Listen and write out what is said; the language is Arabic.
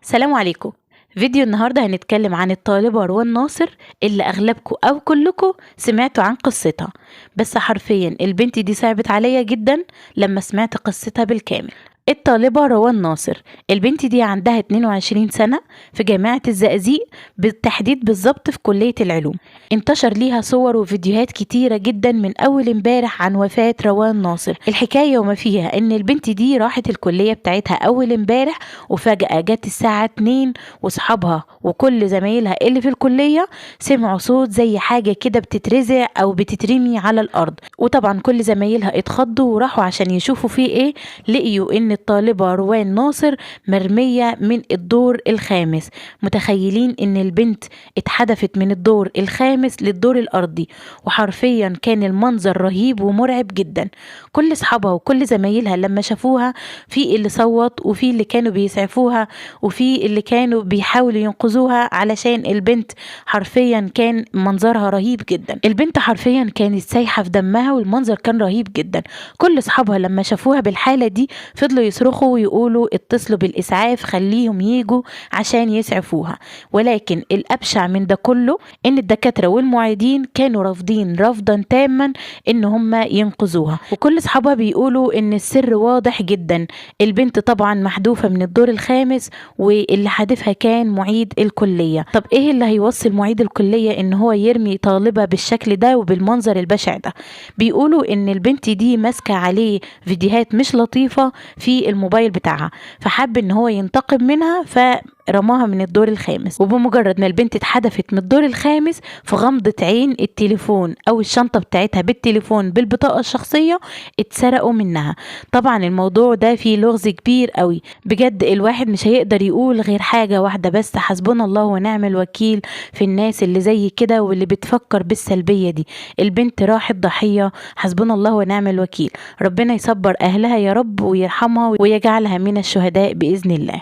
سلام عليكم. فيديو النهاردة هنتكلم عن الطالبة روان ناصر اللي أغلبكم أو كلكم سمعتوا عن قصتها. بس حرفيا البنت دي صعبت عليا جدا لما سمعت قصتها بالكامل. الطالبة روان ناصر، البنت دي عندها 22 سنة في جامعة الزقازيق، بالتحديد بالظبط في كلية العلوم. انتشر ليها صور وفيديوهات كتيرة جدا من أول امبارح عن وفاة روان ناصر. الحكاية وما فيها إن البنت دي راحت الكلية بتاعتها أول امبارح، وفجأة جت الساعة 2 وصحابها وكل زمايلها اللي في الكلية سمعوا صوت زي حاجة كده بتترزع أو بتترمي على الأرض. وطبعا كل زمايلها اتخضوا وراحوا عشان يشوفوا فيه ايه. لقيوا ان الطالبة روان ناصر مرمية من الدور الخامس. متخيلين ان البنت اتحدفت من الدور الخامس للدور الأرضي، وحرفيا كان المنظر رهيب ومرعب جدا. كل اصحابها وكل زمايلها لما شافوها، في اللي صوت وفي اللي كانوا بيسعفوها وفي اللي كانوا بيحاولوا ينقذوها، علشان البنت حرفيا كان منظرها رهيب جدا. البنت حرفيا كانت سايحة في دمها والمنظر كان رهيب جدا. كل اصحابها لما شافوها بالحالة دي فضلوا يصرخوا ويقولوا اتصلوا بالإسعاف خليهم ييجوا عشان يسعفوها. ولكن الأبشع من ده كله ان الدكاترة والمعيدين كانوا رافضين رفضا تاما ان هم ينقذوها. وكل اصحابها بيقولوا ان السر واضح جدا. البنت طبعا محذوفة من الدور الخامس، واللي حادفها كان معيد الكلية. طب ايه اللي هيوصل معيد الكلية ان هو يرمي طالبة بالشكل ده وبالمنظر البشع ده؟ بيقولوا ان البنت دي ماسكة عليه فيديوهات مش لطيفة في الموبايل بتاعها، فحب ان هو ينتقم منها فرماها من الدور الخامس. وبمجرد ما البنت اتحدفت من الدور الخامس، في غمضة عين التليفون او الشنطة بتاعتها بالتليفون بالبطاقة الشخصية اتسرقوا منها. طبعا الموضوع ده فيه لغز كبير قوي بجد. الواحد مش هيقدر يقول غير حاجة واحدة بس: حسبنا الله ونعم الوكيل في الناس اللي زي كده واللي بتفكر بالسلبية دي. البنت راحت ضحية، حسبنا الله ونعم الوكيل. ربنا يصبر أهلها يا رب ويرحمها ويجعلها من الشهداء بإذن الله.